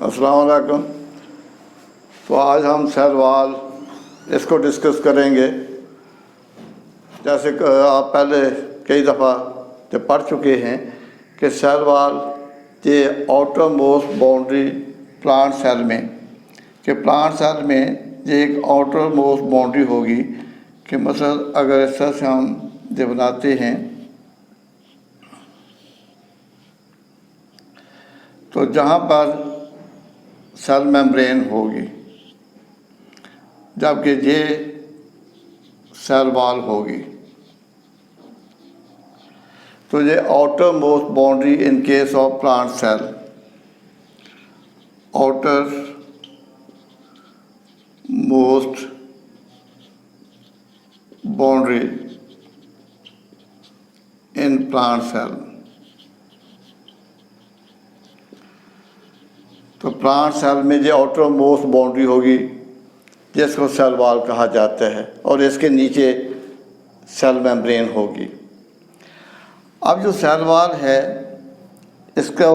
अस्सलाम वालेकुम। तो आज हम सेल वॉल इसको डिस्कस करेंगे। जैसे कि आप पहले कई दफ़ा जब पढ़ चुके हैं कि सेल वॉल ये outermost boundary plant cell में, कि प्लांट सेल में ये एक आउटर मोस्ट बाउंड्री होगी कि मसलन अगर इस तरह से हम जब बनाते हैं तो जहाँ पर सेल मेम्ब्रेन होगी, जबकि ये सेल वॉल होगी। तो ये outermost boundary in case of plant cell, outermost boundary in plant cell. तो प्लांट सेल में जो आउटर मोस्ट बाउंड्री होगी जिसको सेल वॉल कहा जाता है, और इसके नीचे सेल मेम्ब्रेन होगी। अब जो सेल वॉल है इसको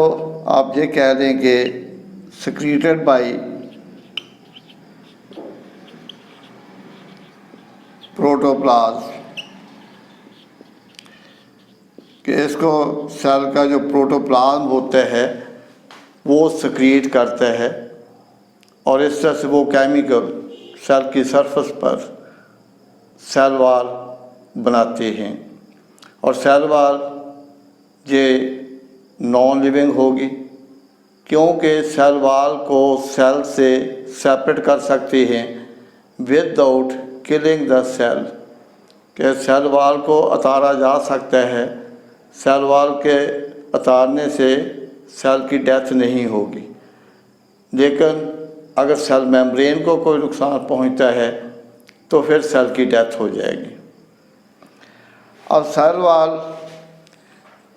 आप ये कह दें कि सिक्रीटेड बाय प्रोटोप्लाज्म, कि इसको सेल का जो प्रोटोप्लाज्म होता है वो सिक्रीट करता है, और इस तरह से वो केमिकल सेल की सरफेस पर सेल वॉल बनाते हैं। और सेल वॉल ये नॉन लिविंग होगी, क्योंकि सेल वॉल को सेल से सेपरेट कर सकते हैं विदाउट किलिंग द सेल, कि सेल वॉल को उतारा जा सकता है। सेल वॉल के उतारने से सेल की डेथ नहीं होगी, लेकिन अगर सेल मेम्ब्रेन को कोई नुकसान पहुंचता है तो फिर सेल की डेथ हो जाएगी। अब सेल वॉल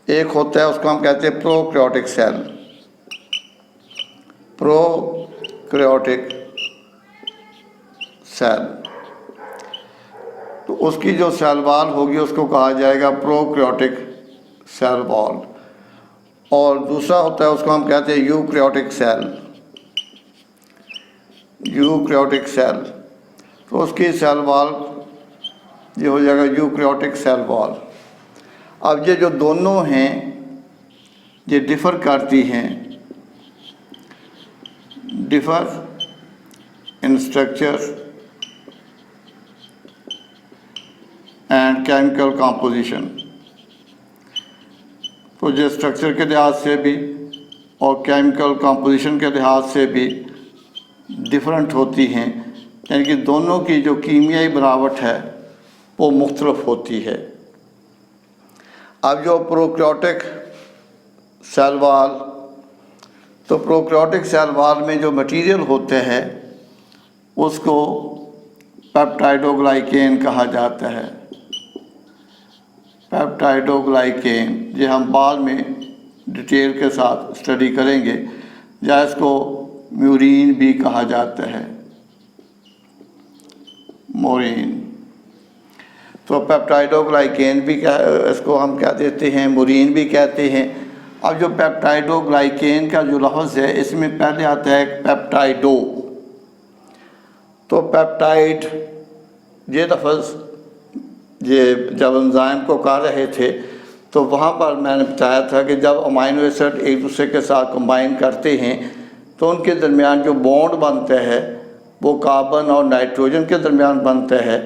एक होता है, उसको हम कहते हैं प्रोकैरियोटिक सेल। प्रोकैरियोटिक सेल, तो उसकी जो सेल वॉल होगी उसको कहा जाएगा प्रोकैरियोटिक सेल वॉल। और दूसरा होता है उसको हम कहते हैं यूकैरियोटिक सेल। यूकैरियोटिक सेल, तो उसकी सेल वॉल ये हो जाएगा यूकैरियोटिक सेल वॉल। अब ये जो दोनों हैं ये डिफ़र करती हैं, differ in structure and chemical composition. तो ये स्ट्रक्चर के लिहाज से भी और केमिकल कंपोजिशन के लिहाज से भी डिफरेंट होती हैं, यानी कि दोनों की जो कीमियाई बनावट है वो मुख्तलिफ होती है। अब जो प्रोकैरियोटिक सेल वॉल, तो प्रोकैरियोटिक सेल वॉल में जो मटेरियल होते हैं उसको पेप्टाइडोग्लाइकेन कहा जाता है। पेप्टाइडोग्लाइकेन, ये हम बाद में डिटेल के साथ स्टडी करेंगे, या इसको म्यूरीन भी कहा जाता है, मोरीन। तो पेप्टाइडोग्लाइकेन भी इसको हम क्या देते हैं, मोरीन भी कहते हैं। अब जो पेप्टाइडोग्लाइकेन का जो लफ्ज़ है इसमें पहले आता है पेप्टाइडो। तो पेप्टाइड ये लफ्ज़ ये जब एंजाइम को कर रहे थे तो वहाँ पर मैंने बताया था कि जब अमाइनो एसिड एक दूसरे के साथ कंबाइन करते हैं तो उनके दरमियान जो बॉन्ड बनता है वो कार्बन और नाइट्रोजन के दरमियान बनता है।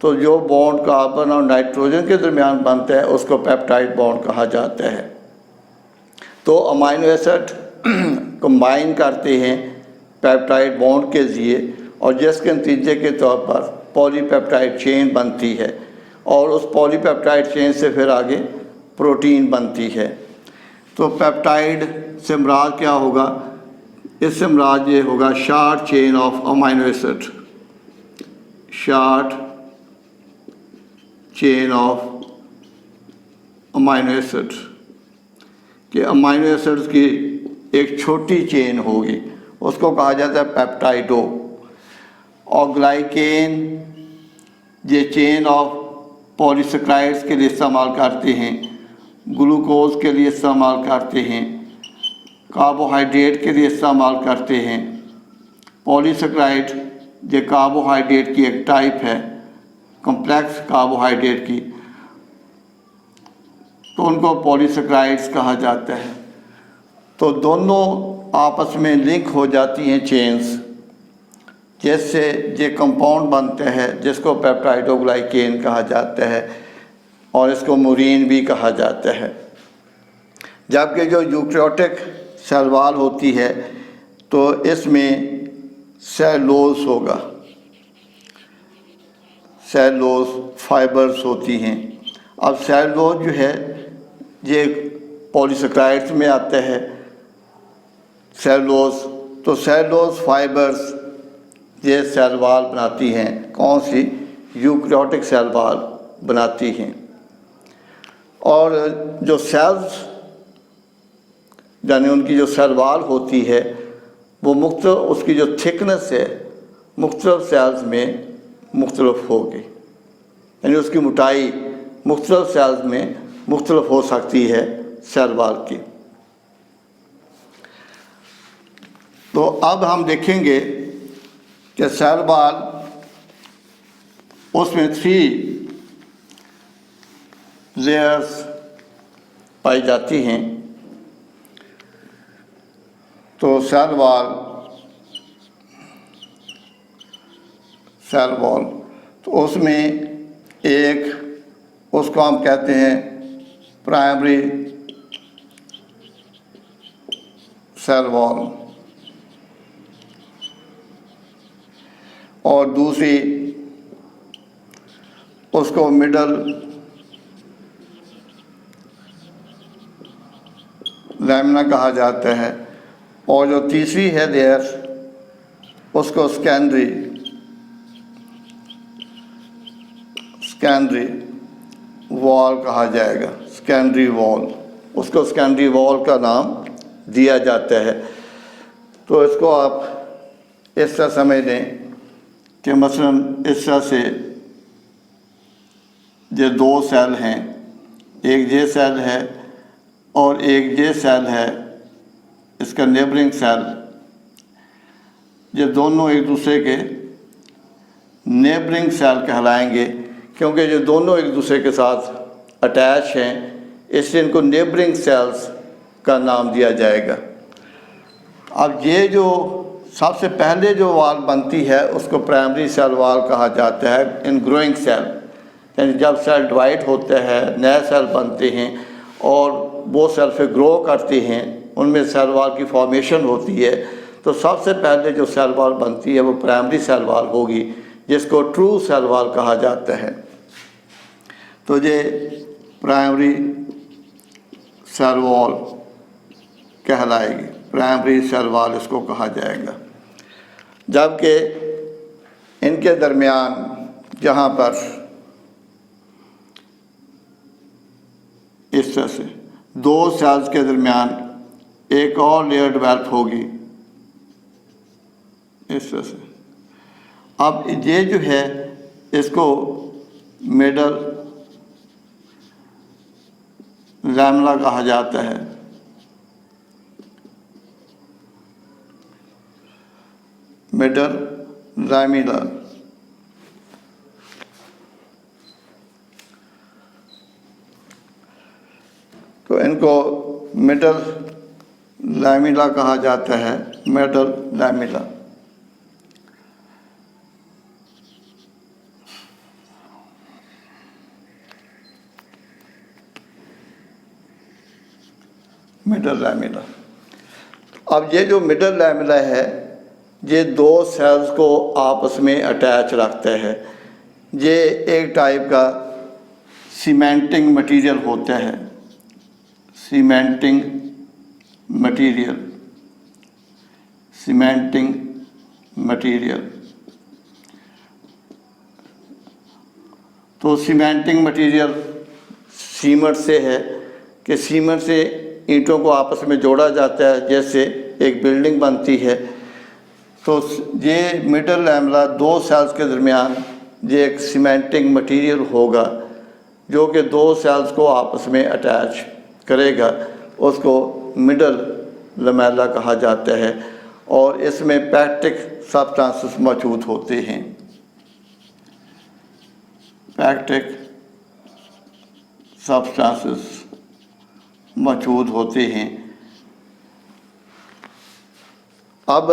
तो जो बॉन्ड कार्बन और नाइट्रोजन के दरमियान बनता है उसको पेप्टाइड बॉन्ड कहा जाता है। तो अमाइनो एसिड कंबाइन करते हैं पेप्टाइड बॉन्ड के ज़रिए, और जिसके नतीजे के तौर पर पॉलीपेप्टाइड चेन बनती है, और उस पॉलीपेप्टाइड चेन से फिर आगे प्रोटीन बनती है। तो पेप्टाइड से मुराद क्या होगा, इससे मुराद ये होगा short chain of amino acid, short chain of amino acid, कि अमाइनो एसिड्स की एक छोटी चेन होगी उसको कहा जाता है पेप्टाइडो। और ग्लाइकेन ये चेन ऑफ पॉलीसेक्राइड्स के लिए इस्तेमाल करते हैं, ग्लूकोज के लिए इस्तेमाल करते हैं। कार्बोहाइड्रेट के लिए इस्तेमाल करते हैं। पॉलीसेकेराइड ये कार्बोहाइड्रेट की एक टाइप है, कॉम्प्लेक्स कार्बोहाइड्रेट की, तो उनको पॉलीसेकेराइड्स कहा जाता है। तो दोनों आपस में लिंक हो जाती हैं चेन्स, जिससे ये कंपाउंड बनते हैं जिसको पेप्टाइडोग्लाइकेन कहा जाता है और इसको मुरीन भी कहा जाता है। जबकि जो यूकैरियोटिक सेल वॉल होती है तो इसमें सेलुलोज होगा, सेलुलोज फाइबर्स होती हैं। अब सेलुलोज जो है ये पॉलीसेकेराइड्स में आता है सेलुलोज, तो सेलुलोज फाइबर्स ये सेल वॉल बनाती हैं। कौन सी? यूकैरियोटिक सेल वॉल बनाती हैं। और जो सेल्स यानी उनकी जो सेल वॉल होती है वो मुख्तलिफ, उसकी जो थिकनेस है मुख्तलिफ सेल्स में मुख्तलिफ होगी, यानी उसकी मोटाई मुख्तलिफ सेल्स में मुख्तलिफ हो सकती है सेल वॉल की। तो अब हम देखेंगे कि सेल वॉल उसमें 3 लेयर्स पाई जाती हैं। तो सेल वॉल तो उसमें एक उसको हम कहते हैं प्राइमरी सेल वॉल और दूसरी उसको मिडल लैमिना कहा जाता है और जो तीसरी है लेयर उसको सेकेंडरी वॉल कहा जाएगा। सेकेंडरी वॉल, उसको सेकेंडरी वॉल का नाम दिया जाता है। तो इसको आप इस तरह समझ लें कि मसलन इस तरह से ये 2 सेल हैं, एक ये सेल है और एक ये सेल है, इसका नेबरिंग सेल, ये दोनों एक दूसरे के नेबरिंग सेल कहलाएंगे क्योंकि ये दोनों एक दूसरे के साथ अटैच हैं, इसलिए इनको नेबरिंग सेल्स का नाम दिया जाएगा। अब ये जो सबसे पहले जो वॉल बनती है उसको प्राइमरी सेल वॉल कहा जाता है इन ग्रोइंग सेल, यानी जब सेल डिवाइड होते हैं, नए सेल बनते हैं और वो सेल फिर ग्रो करते हैं, उनमें सेल वॉल की फॉर्मेशन होती है। तो सबसे पहले जो सेल वॉल बनती है वो प्राइमरी सेल वॉल होगी, जिसको ट्रू सेल वॉल कहा जाता है। तो ये प्राइमरी सेल वॉल कहलाएगी, प्राइमरी सेल वॉल इसको कहा जाएगा। जबकि इनके दरमियान जहाँ पर इस तरह से 2 सेल्स के दरमियान एक और लेयर डेवलप होगी इस तरह से। अब ये जो है इसको मिडल लैमिना कहा जाता है। मिडल लैमिना, तो इनको मिडल लैमिना कहा जाता है, मिडल लैमिना। Middle lamina. अब ये जो मिडल लैमिना है ये 2 सेल्स को आपस में अटैच रखते हैं। ये एक टाइप का सीमेंटिंग मटेरियल होता है, सीमेंटिंग मटेरियल। तो सीमेंटिंग मटेरियल सीमेंट से है कि सीमेंट से ईंटों को आपस में जोड़ा जाता है, जैसे एक बिल्डिंग बनती है। तो ये मिडल लैमिना 2 सेल्स के दरमियान ये एक सीमेंटिंग मटेरियल होगा जो कि 2 सेल्स को आपस में अटैच करेगा, उसको मिडल लमेला कहा जाता है, और इसमें पैक्टिक सब्सटेंसेस मौजूद होते हैं। पैक्टिक सब्सटेंसेस मौजूद होते हैं। अब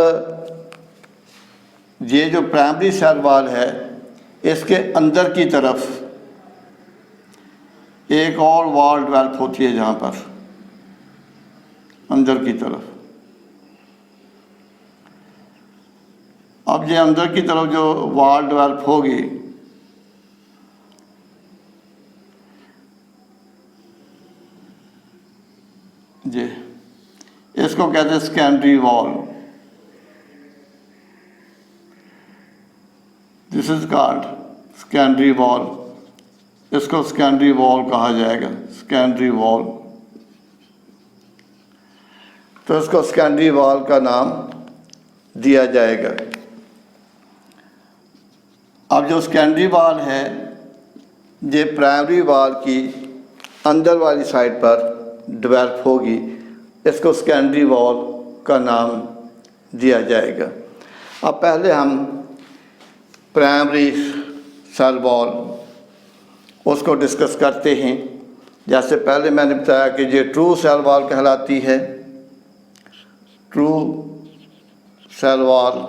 ये जो प्राइमरी सेल वॉल है, इसके अंदर की तरफ एक और वॉल डेवलप होती है, जहाँ पर अंदर की तरफ। अब ये अंदर की तरफ जो वॉल डेवलप होगी, जी, इसको कहते हैं secondary wall. This is called secondary wall. इसको सेकेंडरी वॉल कहा जाएगा, सेकेंडरी वॉल। तो इसको सेकेंडरी वॉल का नाम दिया जाएगा। अब जो सेकेंडरी वॉल है, ये प्राइमरी वॉल की अंदर वाली साइड पर डेवलप होगी, इसको सेकेंडरी वॉल का नाम दिया जाएगा। अब पहले हम प्राइमरी सेल वॉल उसको डिस्कस करते हैं। जैसे पहले मैंने बताया कि ये ट्रू सेल वॉल कहलाती है, ट्रू सेल वॉल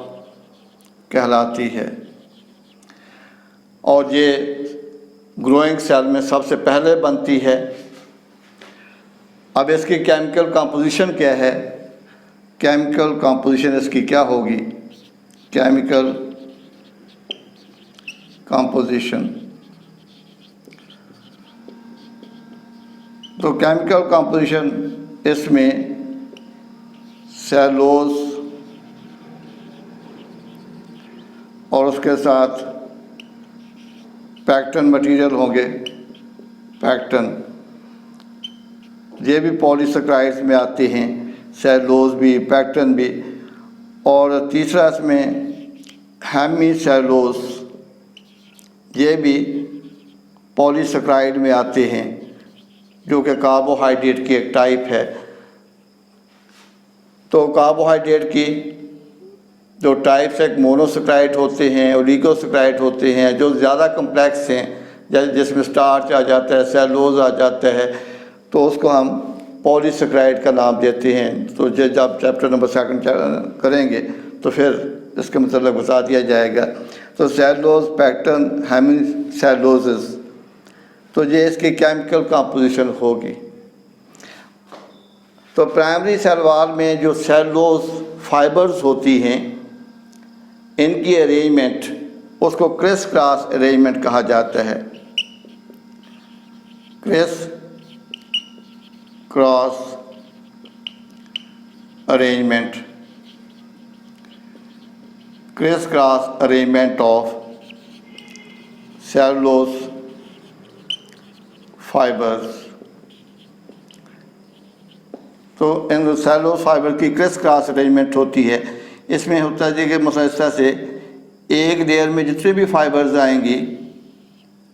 कहलाती है, और ये ग्रोइंग सेल में सबसे पहले बनती है। अब इसकी केमिकल कंपोजिशन क्या है? केमिकल कंपोजिशन इसकी क्या होगी? केमिकल कंपोजिशन, तो केमिकल कंपोजिशन इसमें सेलुलोज और उसके साथ पैक्टन मटेरियल होंगे, पैक्टन, ये भी पॉलीसेकेराइड्स में आते हैं, सेलुलोज भी, पैक्टन भी। और तीसरा इसमें हेमी सेलुलोज, ये भी पॉलीसेकेराइड में आते हैं, जो कि कार्बोहाइड्रेट की एक टाइप है। तो कार्बोहाइड्रेट की जो टाइप्स एक मोनोसेकेराइड होते हैं, ओलिगोसेकेराइड होते हैं, जो ज़्यादा कम्प्लेक्स हैं, जिसमें स्टार्च आ जाता है, सेलुलोज आ जाता है, तो उसको हम पॉलीसेकेराइड का नाम देते हैं। तो जब चैप्टर नंबर 2 करेंगे तो फिर इसका मतलब बता दिया जाएगा। तो सेलुलोज, पैक्टन, हेमी सेलुलोजेस, तो ये इसकी केमिकल कंपोजिशन होगी। तो प्राइमरी सेल वॉल में जो सेलुलोज फाइबर्स होती हैं, इनकी अरेंजमेंट उसको क्रिस क्रॉस अरेंजमेंट कहा जाता है। Criss cross arrangement, criss cross arrangement of cellulose fibres. तो इन सेलुलोज फाइबर की क्रिस क्रॉस अरेंजमेंट होती है। इसमें होता है कि मतलब इस तरह से एक लेयर में जितने भी फाइबर्स आएंगी,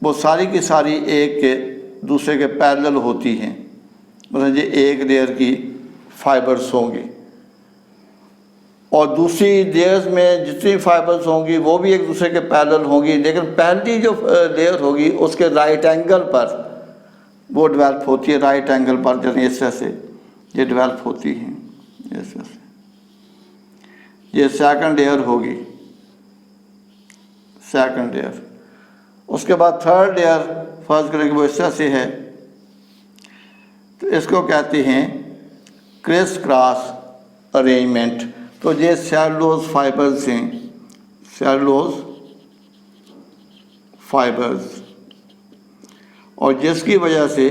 वो सारी की सारी एक के दूसरे के पैरेलल होती हैं। मतलब ये एक लेयर की फाइबर्स होंगी, और दूसरी लेयर्स में जितनी फाइबर्स होंगी वो भी एक दूसरे के पैरेलल होंगी, लेकिन पहली जो लेयर होगी उसके राइट एंगल पर वो डेवलप होती है। राइट एंगल पर जैसे इस तरह से ये डेवलप होती हैं, इस तरह से। ये सेकंड लेयर होगी, सेकंड लेयर। उसके बाद थर्ड लेयर फर्स्ट करेंगे, वो इस तरह से है। तो इसको कहते हैं क्रिस क्रॉस अरेंजमेंट। तो ये सेलुलोज फाइबर्स हैं, सेलुलोज फाइबर्स, और जिसकी वजह से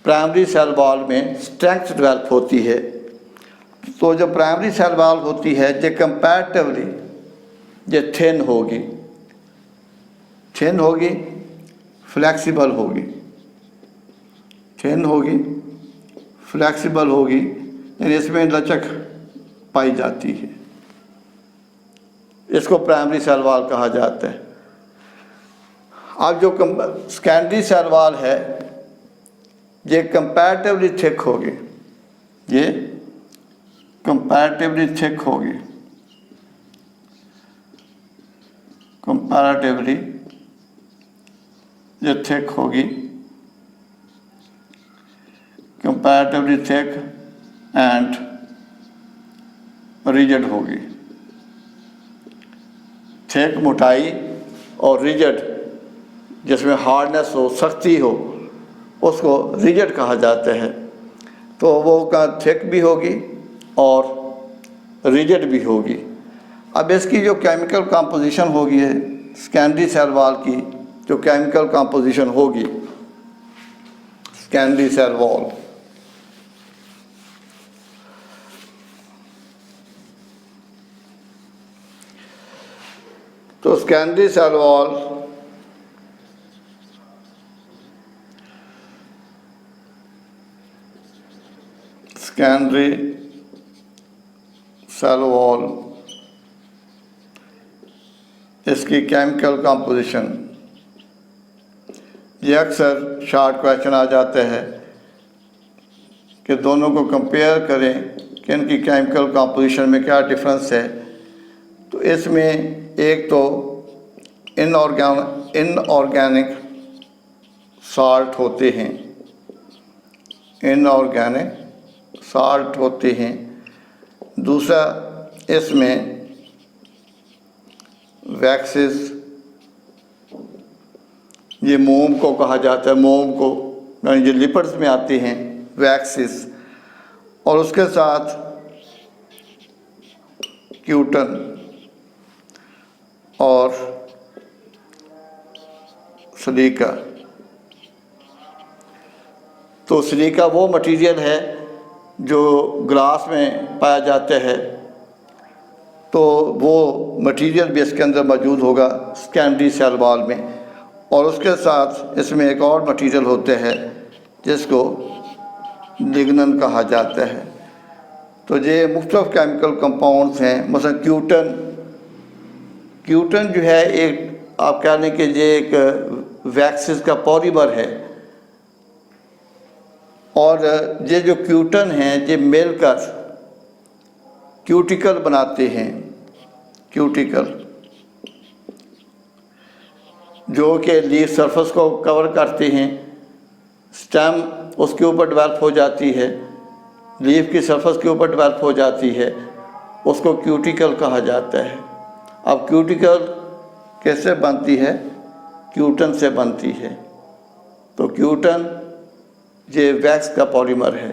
प्राइमरी सेल वॉल में स्ट्रेंथ डेवलप होती है। तो जो प्राइमरी सेल वॉल होती है, ये कंपैरेटिवली ये थिन होगी, थिन होगी, फ्लेक्सिबल होगी, थिन होगी, फ्लेक्सिबल होगी, यानी इसमें लचक पाई जाती है। इसको प्राइमरी सेल वॉल कहा जाता है। अब जो सेकेंडरी सेल वॉल है, ये कंपैरेटिवली थिक होगी, ये कंपैरेटिवली थिक होगी, कंपैरेटिवली जो थिक होगी, कंपैरेटिवली थिक एंड रिजिड होगी। थिक मोटाई और रिजिड जिसमें हार्डनेस हो, सख्ती हो, उसको रिजिड कहा जाता है। तो वो का थिक भी होगी और रिजिड भी होगी। अब इसकी जो केमिकल कंपोजिशन होगी है सेकेंडरी सेल वॉल की, जो केमिकल कंपोजिशन होगी सेकेंडरी सेल वॉल, तो secondary cell wall secondary cell wall इसकी केमिकल कंपोजिशन, ये अक्सर शॉर्ट क्वेश्चन आ जाते हैं कि दोनों को कंपेयर करें कि इनकी केमिकल कंपोजिशन में क्या डिफरेंस है। तो इसमें एक तो इनऑर्गेनिक साल्ट होते हैं, इनऑर्गेनिक साल्ट होते हैं। दूसरा इसमें वैक्सेस, ये मोम को कहा जाता है, मोम को यानी जो लिपिड्स में आते हैं वैक्सेस, और उसके साथ क्यूटन और सिलिका। तो सिलिका वो मटेरियल है जो ग्लास में पाया जाता है, तो वो मटेरियल भी इसके अंदर मौजूद होगा सेकेंडरी सेल वॉल में। और उसके साथ इसमें एक और मटेरियल होते हैं जिसको लिग्नन कहा जाता है। तो ये मुख्तलिफ केमिकल कंपाउंड्स हैं। मसलन क्यूटन जो है एक आप कह लें कि ये एक वैक्सेस का पॉलीमर है, और ये जो क्यूटन हैं ये मिलकर क्यूटिकल बनाते हैं, क्यूटिकल जो कि लीफ सरफेस को कवर करते हैं। स्टेम उसके ऊपर डेवलप हो जाती है, लीफ की सरफेस के ऊपर डेवलप हो जाती है, उसको क्यूटिकल कहा जाता है। अब क्यूटिकल कैसे बनती है? क्यूटन से बनती है। तो क्यूटन ये वैक्स का पॉलीमर है।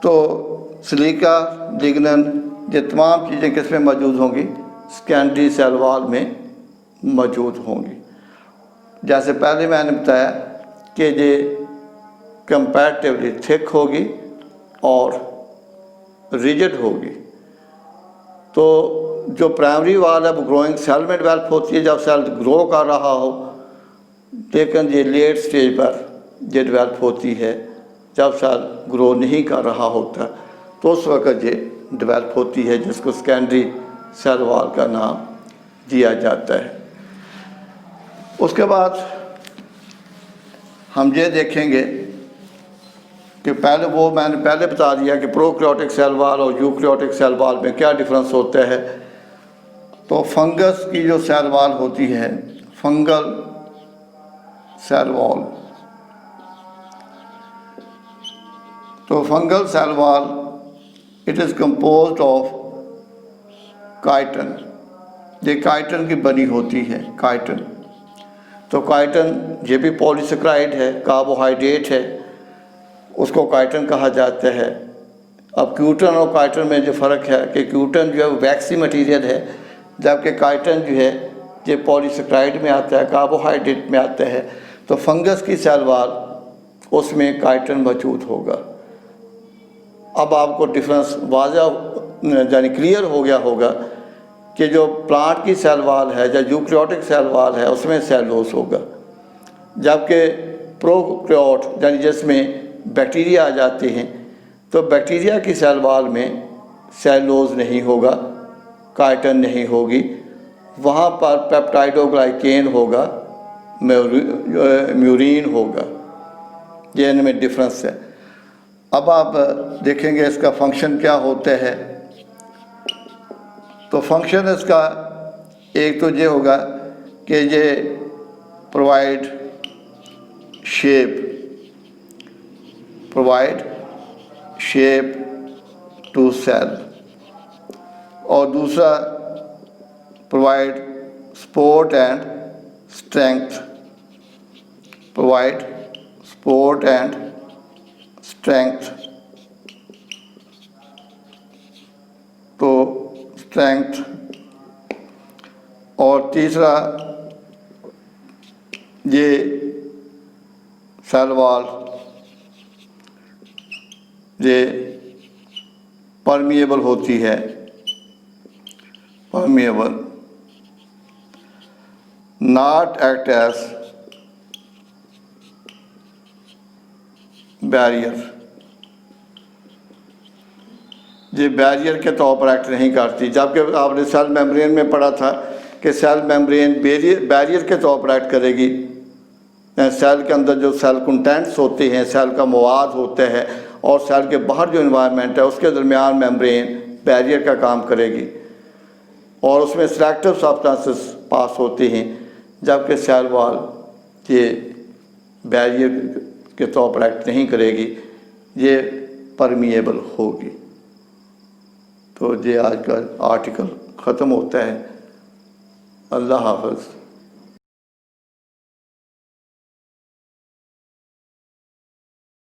तो सिलिका, लिग्नन, ये तमाम चीज़ें किस में मौजूद होंगी? सेकेंडरी सेल वॉल में मौजूद होंगी। जैसे पहले मैंने बताया कि ये कंपैरेटिवली थिक होगी और रिजिड होगी। तो जो प्राइमरी वॉल है वो ग्रोइंग सेल में डेवलप होती है जब सेल ग्रो कर रहा हो, लेकिन ये लेट स्टेज पर ये डेवलप होती है जब सेल ग्रो नहीं कर रहा होता, तो उस वक़्त ये डेवलप होती है, जिसको सेकेंडरी सेल वॉल का नाम दिया जाता है। उसके बाद हम ये देखेंगे कि पहले वो मैंने पहले बता दिया कि प्रोकैरियोटिक सेल वॉल और यूकैरियोटिक सेल वॉल में क्या डिफरेंस होता है। तो फंगस की जो सेल वॉल होती है, फंगल सेल वॉल, तो fungal cell wall it is composed of chitin. ये काइटन की बनी होती है, काइटन। तो काइटन ये भी पॉलीसेकेराइड है, कार्बोहाइड्रेट है, उसको काइटन कहा जाता है। अब क्यूटन और काइटन में जो फ़र्क है कि क्यूटन जो है वो वैक्सी मटेरियल है, जबकि काइटन जो है ये पॉलीसेकेराइड में आता है, कार्बोहाइड्रेट में आता है। तो फंगस की सेल वॉल उसमें काइटन मौजूद होगा। अब आपको डिफरेंस वाज़ह यानी क्लियर हो गया होगा कि जो प्लांट की सेल वॉल है या यूकैरियोटिक सेल वॉल है उसमें सेलुलोज होगा, जबकि प्रोकैरियोट यानी जिसमें बैक्टीरिया आ जाते हैं, तो बैक्टीरिया की सेल वॉल में सेलुलोज नहीं होगा, काइटन नहीं होगी, वहाँ पर पेप्टाइडोग्लाइकेन होगा, म्यूरिन होगा। ये इनमें डिफरेंस है। अब आप देखेंगे इसका फंक्शन क्या होता है। तो फंक्शन इसका एक तो ये होगा कि ये प्रोवाइड शेप टू सेल, और दूसरा प्रोवाइड सपोर्ट एंड स्ट्रेंथ, तो स्ट्रेंथ, और तीसरा ये सेल वॉल ये परमिएबल होती है, नॉट एक्ट एज बैरियर, ये बैरियर के तौर पर एक्ट नहीं करती। जबकि आपने सेल मेम्ब्रेन में पढ़ा था कि सेल मेम्ब्रेन बैरियर के तौर पर एक्ट करेगी। सेल के अंदर जो सेल कंटेंट्स होते हैं, सेल का मवाद होता है, और सेल के बाहर जो इन्वायरमेंट है उसके दरमियान मेम्ब्रेन बैरियर का काम करेगी, और उसमें सिलेक्टिव सब्सटेंसेस पास होते हैं। जबकि सेल वॉल ये बैरियर के तौर पर एक्ट नहीं करेगी, ये परमिएबल होगी। तो ये आज का आर्टिकल ख़त्म होता है। अल्लाह हाफ़िज़।